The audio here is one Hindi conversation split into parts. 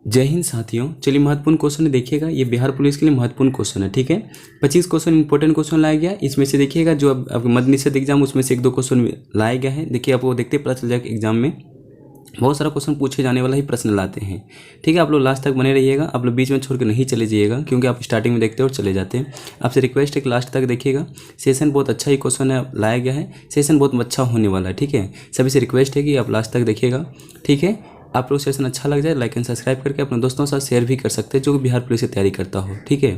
जय हिंद साथियों। चलिए महत्वपूर्ण क्वेश्चन देखिएगा, ये बिहार पुलिस के लिए महत्वपूर्ण क्वेश्चन है। ठीक है, 25 क्वेश्चन इंपॉर्टेंट क्वेश्चन लाया गया। इसमें से देखिएगा जो अब मद्य निषेध एग्जाम उसमें से 1-2 क्वेश्चन लाया गया है। देखिए आपको देखते पता चल जाएगा एग्जाम में बहुत सारा क्वेश्चन पूछे जाने वाला ही प्रश्न लाते हैं। ठीक है, आप लोग लास्ट तक बने रहिएगा, आप लोग बीच में छोड़ के नहीं चले जाइएगा, क्योंकि आप स्टार्टिंग में देखते हो और चले जाते हैं। आपसे रिक्वेस्ट है कि लास्ट तक देखिएगा, सेशन बहुत अच्छा ही क्वेश्चन है लाया गया है, सेशन बहुत अच्छा होने वाला है। ठीक है, सभी से रिक्वेस्ट है कि आप लास्ट तक देखिएगा। ठीक है, आप लोग सेशन अच्छा लग जाए लाइक एंड सब्सक्राइब करके अपने दोस्तों के साथ शेयर भी कर सकते हैं जो बिहार पुलिस की तैयारी करता हो। ठीक है,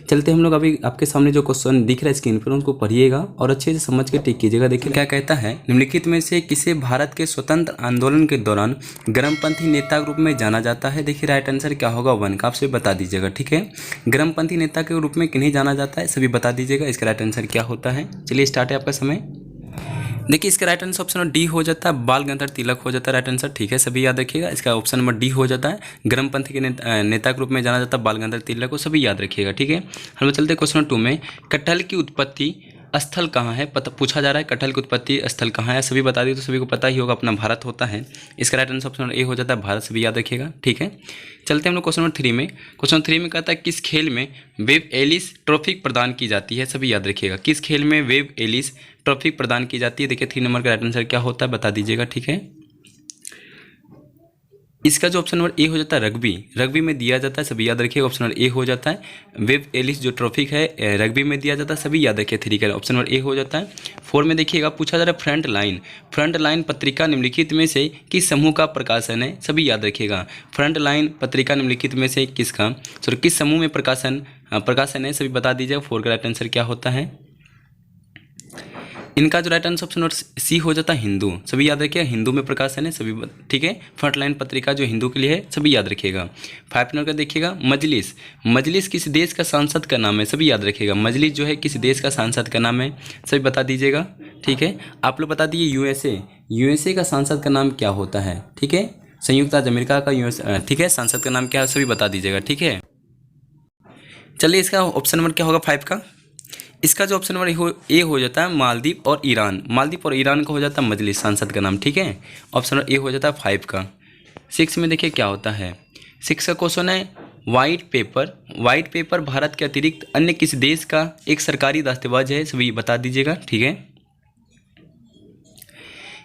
चलते हम लोग अभी आपके सामने जो क्वेश्चन दिख रहा है स्क्रीन पर उनको पढ़िएगा और अच्छे से समझ के टिक कीजिएगा। देखिए क्या कहता है, निम्नलिखित में से किसे भारत के स्वतंत्र आंदोलन के दौरान गर्मपंथी नेता के रूप में जाना जाता है। देखिए राइट आंसर क्या होगा 1 का, आप सभी बता दीजिएगा। ठीक है, गर्मपंथी नेता के रूप में किन्हें जाना जाता है सभी बता दीजिएगा। इसका राइट आंसर क्या होता है। चलिए स्टार्ट है आपका समय। देखिए इसका right answer option number D हो जाता है, बाल गंगाधर तिलक हो जाता है राइट आंसर। ठीक है, सभी याद रखिएगा, इसका ऑप्शन नंबर डी हो जाता है, गर्मपंथी के नेता के रूप में जाना जाता है बाल गंगाधर तिलक को, सभी याद रखिएगा। ठीक है, हम लोग चलते हैं क्वेश्चन 2 में। कटहल की उत्पत्ति स्थल कहाँ है, पूछा जा रहा है कटहल की उत्पत्ति स्थल कहाँ है, सभी बता दी तो सभी को पता ही होगा अपना भारत होता है। इसका राइट आंसर ऑप्शन ए हो जाता है भारत, सभी याद रखिएगा। ठीक है, चलते हैं हम लोग क्वेश्चन नंबर 3 में। क्वेश्चन 3 में कहता है किस खेल में वेब एलिस ट्रॉफी प्रदान की जाती है, सभी याद रखिएगा। किस खेल में वेब एलिस ट्रॉफी प्रदान की जाती है। देखिए 3 नंबर का राइट आंसर क्या होता है बता दीजिएगा। ठीक है, इसका जो ऑप्शन नंबर ए हो जाता है रग्बी में दिया जाता है, सभी याद रखिएगा। ऑप्शन नंबर ए हो जाता है, वेब एलिस जो ट्रॉफी है रग्बी में दिया जाता है, सभी याद रखिए। 3 का ऑप्शन नंबर ए हो जाता है। 4 में देखिएगा पूछा जा रहा है फ्रंट लाइन पत्रिका निम्नलिखित में से किस समूह का प्रकाशन है, सभी याद रखिएगा। फ्रंट लाइन पत्रिका निम्नलिखित में से किस समूह में प्रकाशन है, सभी बता दीजिएगा। 4 का राइट आंसर क्या होता है। इनका जो राइट आंसर ऑप्शन सी हो जाता है हिंदू, सभी याद रखिएगा। हिंदू में प्रकाशन है सभी। ठीक है, फ्रंट लाइन पत्रिका जो हिंदू के लिए है, सभी याद रखिएगा। 5 नंबर का देखिएगा मजलिस किस देश का सांसद का नाम है, सभी याद रखिएगा। मजलिस जो है किस देश का सांसद का नाम है, सभी बता दीजिएगा। ठीक है, आप लोग बता दीजिए यूएसए का सांसद का नाम क्या होता है। ठीक है, संयुक्त राज्य अमेरिका का यूएस ठीक है सांसद का नाम क्या है, सभी बता दीजिएगा। ठीक है, चलिए इसका ऑप्शन नंबर क्या होगा 5 का। इसका जो ऑप्शन नंबर ए हो जाता है मालदीव और ईरान का हो जाता है मजलिस सांसद का नाम। ठीक है, ऑप्शन नंबर ए हो जाता है 5 का। 6 में देखिए क्या होता है। 6 का क्वेश्चन है वाइट पेपर भारत के अतिरिक्त अन्य किस देश का एक सरकारी दस्तावेज है, सभी बता दीजिएगा। ठीक है,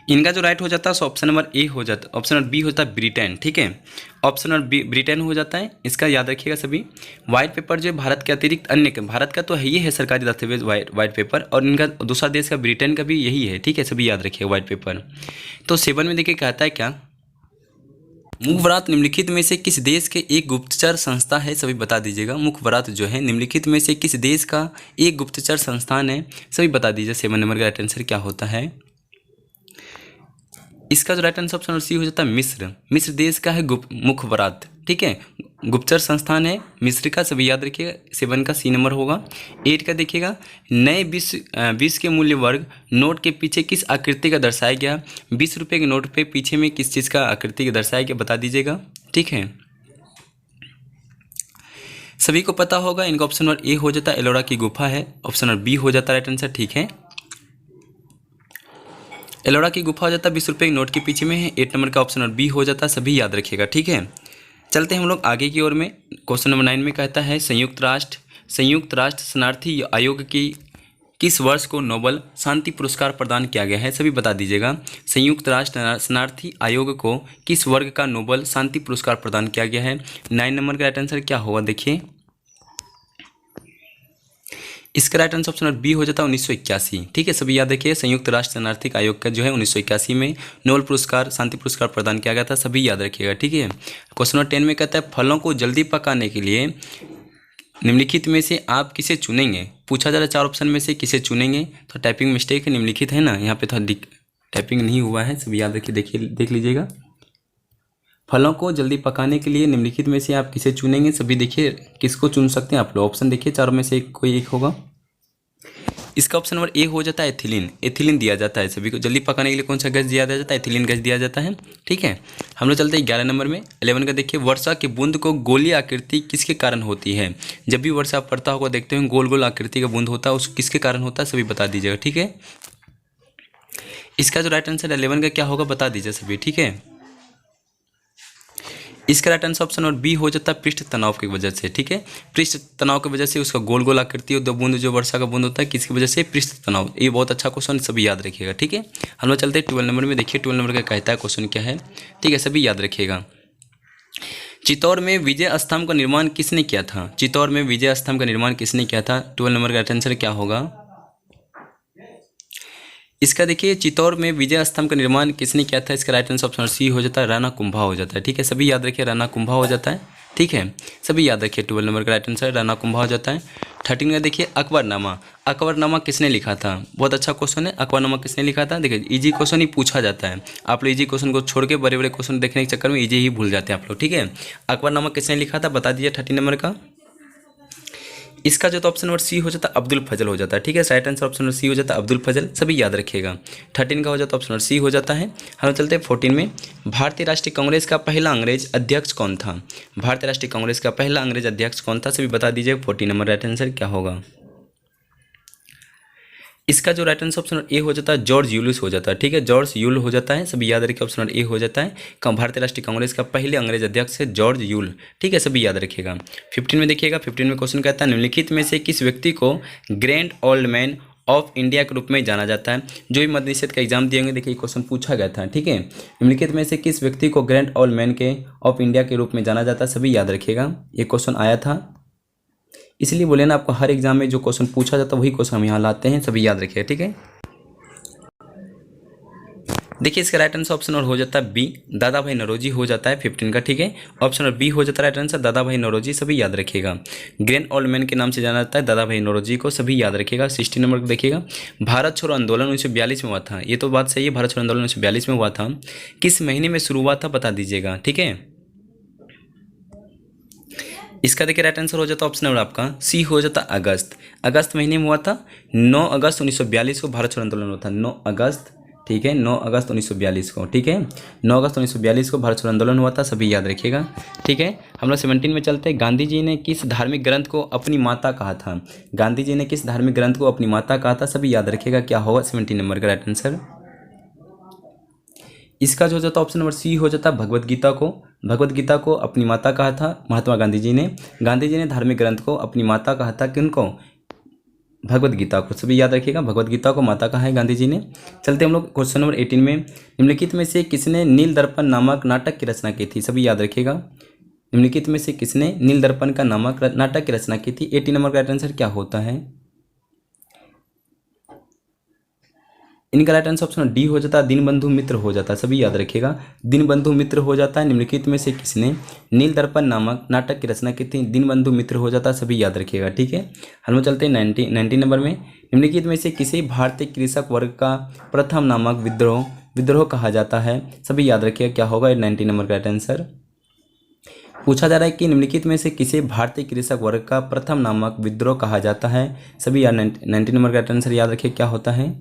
इनका जो राइट हो जाता है ऑप्शन नंबर ए हो जाता है, ऑप्शन नंबर बी हो जाता है ब्रिटेन। ठीक है, ऑप्शन नंबर बी ब्रिटेन हो जाता है, इसका याद रखिएगा सभी। वाइट पेपर जो है भारत के अतिरिक्त अन्य के, भारत का तो है ये है सरकारी दस्तावेज वाइट पेपर, और इनका दूसरा देश का ब्रिटेन का भी यही है। ठीक है, सभी याद रखिएगा वाइट पेपर। तो 7 में देखिए कहता है क्या, मुखबरात निम्नलिखित में से किस देश के एक गुप्तचर संस्था है, सभी बता दीजिएगा। मुखबरात जो है निम्नलिखित में से किस देश का एक गुप्तचर संस्थान है, सभी बता दीजिए। 7 नंबर का राइट आंसर क्या होता है। इसका जो राइट आंसर ऑप्शन सी हो जाता है मिस्र देश का है मुखबरात। ठीक है, गुप्तचर संस्थान है मिस्र का, सभी याद रखिएगा। 7 का सी नंबर होगा। 8 का देखिएगा नए 20 के मूल्य वर्ग नोट के पीछे किस आकृति का दर्शाया गया। 20 रुपये के नोट पे पीछे में किस चीज़ का आकृति का दर्शाया गया बता दीजिएगा। ठीक है, सभी को पता होगा। इनका ऑप्शन नंबर ए हो जाता है एलोरा की गुफा है, ऑप्शन नंबर बी हो जाता है राइट आंसर। ठीक है, एलोरा की गुफा हो जाता है 20 रुपये नोट के पीछे में है। 8 नंबर का ऑप्शन नंबर बी हो जाता है, सभी याद रखिएगा। ठीक है, चलते हैं हम लोग आगे की ओर में। क्वेश्चन नंबर 9 में कहता है संयुक्त राष्ट्र शरणार्थी आयोग की किस वर्ष को नोबेल शांति पुरस्कार प्रदान किया गया है, सभी बता दीजिएगा। संयुक्त राष्ट्र शरणार्थी आयोग को किस वर्ग का नोबेल शांति पुरस्कार प्रदान किया गया है। 9 नंबर का राइट आंसर क्या होगा देखिए। इसका राइट आंसर ऑप्शन बी हो जाता है 1981। ठीक है, सभी याद रखिए। संयुक्त राष्ट्र शरणार्थी आयोग का जो है 1981 में नोबेल पुरस्कार शांति पुरस्कार प्रदान किया गया था, सभी याद रखिएगा। ठीक है, क्वेश्चन नंबर 10 में कहता है फलों को जल्दी पकाने के लिए निम्नलिखित में से आप किसे चुनेंगे। पूछा जा रहा है 4 ऑप्शन में से किसे चुनेंगे। तो टाइपिंग मिस्टेक है, निम्नलिखित है ना, यहाँ पे थोड़ा टाइपिंग नहीं हुआ है, सभी याद रखिए। देखिए देख लीजिएगा, फलों को जल्दी पकाने के लिए निम्नलिखित में से आप किसे चुनेंगे, सभी देखिए किसको चुन सकते हैं आप लोग। ऑप्शन देखिए 4 में से कोई एक होगा। इसका ऑप्शन नंबर ए हो जाता है एथिलीन दिया जाता है। सभी को जल्दी पकाने के लिए कौन सा गैस दिया जाता है, एथिलीन गैस दिया जाता है। ठीक है, हम लोग चलते हैं 11 नंबर में। 11 का देखिए वर्षा की बूंद को गोली आकृति किसके कारण होती है। जब भी वर्षा पड़ता होगा देखते हैं गोल गोल आकृति का बूंद होता है, उस किसके कारण होता है, सभी बता दीजिएगा। ठीक है, इसका जो राइट आंसर 11 का क्या होगा बता दीजिए सभी। ठीक है, इसका राइट आंसर ऑप्शन और बी हो जाता है पृष्ठ तनाव की वजह से। ठीक है, पृष्ठ तनाव की वजह से उसका गोल गोल आकृति और 2 बूंद जो वर्षा का बूंद होता है, किसकी वजह से? पृष्ठ तनाव। ये बहुत अच्छा क्वेश्चन, सभी याद रखिएगा। ठीक है, हम लोग चलते हैं 12 नंबर में। देखिए 12 नंबर का कहता है क्वेश्चन क्या है। ठीक है, सभी याद रखिएगा। चित्तौड़ में विजय स्तंभ का निर्माण किसने किया था? चित्तौड़ में विजय स्तंभ का निर्माण किसने किया था? 12 नंबर का आंसर क्या होगा इसका? देखिए चित्तौड़ में विजय स्तंभ का निर्माण किसने किया था? इसका राइट आंसर ऑप्शन सी हो जाता है, राणा कुंभा हो जाता है। ठीक है, सभी याद रखिए, राणा कुंभा हो जाता है। ठीक है, सभी याद रखिए, 12 नंबर का राइट आंसर राणा कुंभा हो जाता है। 13 का देखिए अकबरनामा। अकबरनामा किसने लिखा था? बहुत अच्छा क्वेश्चन है, अकबरनामा किसने लिखा था? देखिए इजी क्वेश्चन ही पूछा जाता है, आप लोग इजी क्वेश्चन को छोड़ के बड़े बड़े क्वेश्चन देखने के चक्कर में इजी ही भूल जाते हैं आप लोग। ठीक है, अकबरनामा किसने लिखा था बता दीजिए 13 नंबर का। इसका जो तो ऑप्शन नंबर सी हो जाता है अब्दुल फजल हो जाता है। ठीक है, right answer option number C हो जाता है अब्दुल फजल, सभी याद रखिएगा। 13 का हो जाता है ऑप्शन नंबर सी हो जाता है। हम चलते हैं 14 में। भारतीय राष्ट्रीय कांग्रेस का पहला अंग्रेज अध्यक्ष कौन था? भारतीय राष्ट्रीय कांग्रेस का पहला अंग्रेज अध्यक्ष कौन था? सभी बता दीजिए 14 नंबर राइट आंसर क्या होगा। इसका जो राइट आंसर ऑप्शन ए हो जाता है जॉर्ज यूलिस हो जाता है। ठीक है, जॉर्ज यूल हो जाता है, सभी याद रखिए, ऑप्शन ए हो जाता है। भारतीय राष्ट्रीय कांग्रेस का पहले अंग्रेज अध्यक्ष है जॉर्ज यूल। ठीक है, सभी याद रखिएगा। 15 में देखिएगा, 15 में क्वेश्चन कहता है निम्नलिखित में से किस व्यक्ति को grand old man of India के रूप में जाना जाता है? जो भी मद्य निषेध का एग्जाम दिएंगे, देखिए क्वेश्चन पूछा गया था। ठीक है, निम्नलिखित में से किस व्यक्ति को ग्रैंड ओल्ड मैन के ऑफ इंडिया के रूप में जाना जाता है? सभी याद रखिएगा, ये क्वेश्चन आया था, इसलिए बोले ना आपको हर एग्जाम में जो क्वेश्चन पूछा जाता है वही क्वेश्चन हम यहाँ लाते हैं, सभी याद रखिएगा। ठीक है, देखिए इसका राइट आंसर ऑप्शन और हो जाता है बी, दादा भाई नौरोजी हो जाता है 15 का। ठीक है, ऑप्शन और बी हो जाता है राइट आंसर, दादा भाई नौरोजी, सभी याद रखिएगा। ग्रैंड ओल्ड मैन के नाम से जाना जाता है दादा भाई नौरोजी को, सभी याद रखिएगा। 16 नंबर को देखिएगा, भारत छोड़ो आंदोलन 1942 में हुआ था। ये तो बात सही है, भारत छोड़ो आंदोलन 1942 में हुआ था। किस महीने में शुरू हुआ था बता दीजिएगा। ठीक है, इसका देखिए राइट आंसर हो जाता है ऑप्शन नंबर आपका सी हो जाता अगस्त। अगस्त महीने में हुआ था, 9 अगस्त 1942 को भारत छोड़ो आंदोलन हुआ था, 9 अगस्त। ठीक है, 9 अगस्त 1942 को। ठीक है, 9 अगस्त 1942 को भारत छोड़ो आंदोलन हुआ था, सभी याद रखिएगा। ठीक है, हम लोग 17 में चलते हैं। गांधी जी ने किस धार्मिक ग्रंथ को अपनी माता कहा था? गांधी जी ने किस धार्मिक ग्रंथ को अपनी माता कहा था? सभी याद रखिएगा, क्या होगा 17 नंबर का राइट आंसर। इसका जो जाता ऑप्शन नंबर सी हो जाता भगवत गीता को। भगवत गीता को अपनी माता कहा था महात्मा गांधी जी ने। गांधी जी ने धार्मिक ग्रंथ को अपनी माता कहा था, किनको? भगवत गीता को, सभी याद रखिएगा, भगवत गीता को माता कहा है गांधी जी ने। चलते हम लोग क्वेश्चन नंबर 18 में। निम्नलिखित में से किसने नील दर्पण नामक नाटक की रचना की थी? सभी याद रखिएगा, निम्नलिखित में से किसने नील दर्पण का नामक नाटक की रचना की थी? 18 नंबर का राइट आंसर क्या होता है? इनका राइट आंसर ऑप्शन डी हो जाता है, दीनबंधु मित्र हो जाता है, सभी याद रखिएगा, दीनबंधु मित्र हो जाता है। निम्नलिखित में से किसने नील दर्पण नामक नाटक की रचना की थी? दीनबंधु मित्र हो जाता है, सभी याद रखिएगा। ठीक है, हम लोग चलते हैं 19 नंबर में। निम्नलिखित में से किसी भारतीय कृषक वर्ग का प्रथम नामक विद्रोह कहा जाता है? सभी याद रखिएगा, क्या होगा 19 नंबर का राइट आंसर। पूछा जा रहा है कि निम्नलिखित में से किसी भारतीय कृषक वर्ग का प्रथम नामक विद्रोह कहा जाता है? सभी याद 19 नंबर का राइट आंसर याद रखिए, क्या होता है?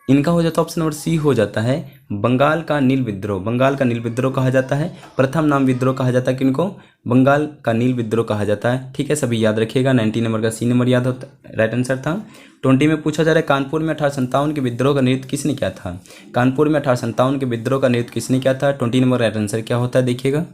इनका हो जाता है ऑप्शन नंबर सी हो जाता है बंगाल का नील विद्रोह। बंगाल का नील विद्रोह कहा जाता है, प्रथम नाम विद्रोह कहा जाता है किनको? बंगाल का नील विद्रोह कहा जाता है। ठीक है, सभी याद रखिएगा, 19 नंबर का सी नंबर याद होता राइट आंसर था। 20 में पूछा जा रहा है कानपुर में 1857 के विद्रोह का नेतृत्व किसने किया था? कानपुर में 1857 के विद्रोह का नेतृत्व किसने किया था? 20 नंबर राइट आंसर क्या होता है देखिएगा।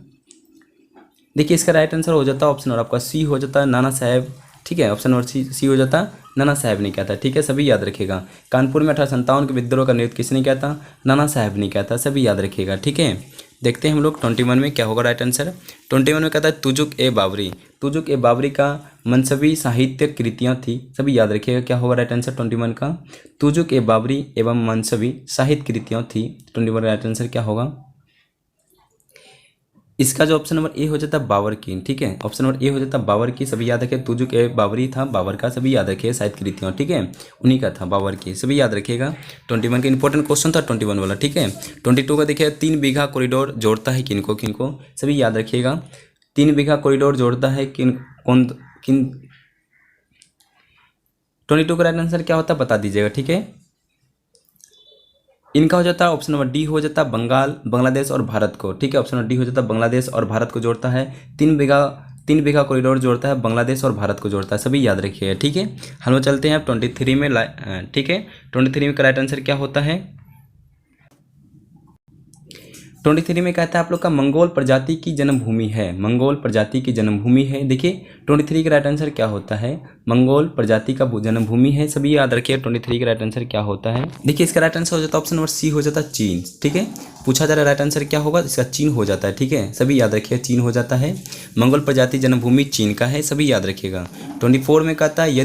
देखिए इसका राइट आंसर हो जाता है ऑप्शन और आपका सी हो जाता है नाना साहेब। ठीक है, ऑप्शन नंबर सी हो जाता है नाना साहेब ने किया था। ठीक है, सभी याद रखिएगा, कानपुर में 1857 के विद्रोह का नेतृत्व किसने किया था? नाना साहेब ने किया था, सभी याद रखिएगा। ठीक है, देखते हैं हम लोग 21 में क्या होगा राइट आंसर। 21 में कहता है तुजुक ए बाबरी। तुजुक ए बाबरी का मनसबी साहित्य कृतियाँ थी, सभी याद रखिएगा, क्या होगा राइट आंसर 21 का? तुजुक ए बाबरी एवं मनसबी साहित्य कृतियाँ थी, 21 राइट आंसर क्या होगा? इसका जो ऑप्शन नंबर ए हो जाता है बाबर की। ठीक है, ऑप्शन नंबर ए हो जाता है बाबर की, सभी याद रखिए, तुजुक ए बाबरी था बाबर का, सभी याद रखिए, साहित्य कृतियाँ। ठीक है, उन्हीं का था बाबर की, सभी याद रखिएगा। 21 का इंपॉर्टेंट क्वेश्चन था 21 वाला। ठीक है, 22 का देखिए 3 बीघा कॉरिडोर जोड़ता है किनको किनको? सभी याद रखिएगा, 3 बीघा कॉरिडोर जोड़ता है किन 22 का राइट आंसर क्या होता है बता दीजिएगा। ठीक है, इनका हो जाता है ऑप्शन नंबर डी हो जाता है बांग्लादेश और भारत को। ठीक है, ऑप्शन नंबर डी हो जाता है बांग्लादेश और भारत को जोड़ता है। 3 बीघा कॉरिडोर जोड़ता है, बांग्लादेश और भारत को जोड़ता है, सभी याद रखिएगा। ठीक है, हम लोग चलते हैं अब 23 में। ठीक है, 23 में का राइट आंसर क्या होता है? 23 में कहता है आप लोग का मंगोल प्रजाति की जन्मभूमि है, मंगोल प्रजाति की जन्मभूमि है। देखिए 23 का राइट आंसर क्या होता है, मंगोल प्रजाति का जन्मभूमि है। सभी याद रखिए 23 का राइट आंसर क्या होता है। देखिए इसका राइट आंसर हो जाता है ऑप्शन नंबर सी हो जाता है चीन। ठीक है, पूछा जा रहा है राइट आंसर क्या होगा, इसका चीन हो जाता है। ठीक है, सभी याद रखिए चीन हो जाता है। मंगोल प्रजाति जन्मभूमि चीन का है, सभी याद रखिएगा। 24 में कहता है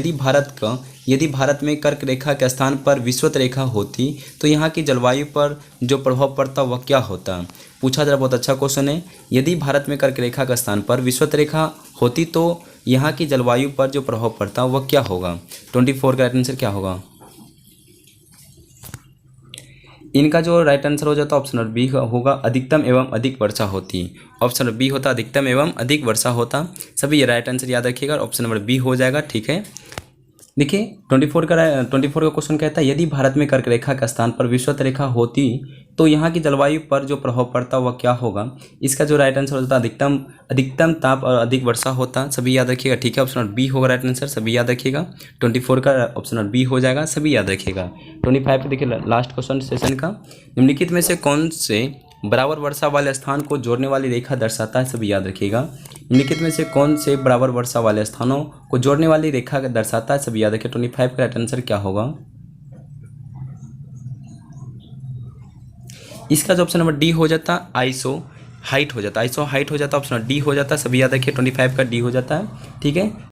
यदि भारत में कर्क रेखा के स्थान पर विषुवत रेखा होती तो यहाँ की जलवायु पर जो प्रभाव पड़ता वह क्या होता। पूछा जरा, बहुत अच्छा क्वेश्चन है। यदि भारत में कर्क रेखा के स्थान पर विषुवत रेखा होती तो यहाँ की जलवायु पर जो प्रभाव पड़ता वह क्या होगा। 24 का राइट आंसर क्या होगा। इनका जो राइट आंसर हो जाता है ऑप्शन नंबर बी होगा, अधिकतम एवं अधिक वर्षा होती। ऑप्शन नंबर बी होता अधिकतम एवं अधिक वर्षा होता। सभी ये राइट आंसर याद रखिएगा, ऑप्शन नंबर बी हो जाएगा। ठीक है, देखिए 24 का क्वेश्चन कहता है यदि भारत में कर्क रेखा का स्थान पर विषुवत रेखा होती तो यहाँ की जलवायु पर जो प्रभाव पड़ता वह क्या होगा। इसका जो राइट आंसर होता है अधिकतम ताप और अधिक वर्षा होता। सभी याद रखिएगा। ठीक है, ऑप्शन नंबर बी होगा राइट आंसर, सभी याद रखिएगा। 24 का ऑप्शन नंबर बी हो जाएगा, सभी याद रखिएगा। 25 पे देखिए लास्ट क्वेश्चन सेशन का, निम्नलिखित में से कौन से बराबर वर्षा वाले स्थान को जोड़ने वाली रेखा दर्शाता है, सभी याद रखिएगा। निम्नलिखित में से कौन से बराबर वर्षा वाले स्थानों को जोड़ने वाली रेखा दर्शाता है, सभी याद रखिए। 25 का राइट आंसर क्या होगा। इसका जो ऑप्शन नंबर डी हो जाता आइसो हाइट हो जाता, आइसो हाइट हो जाता, ऑप्शन डी हो जाता। सभी याद रखिए 25 का डी हो जाता है। ठीक है।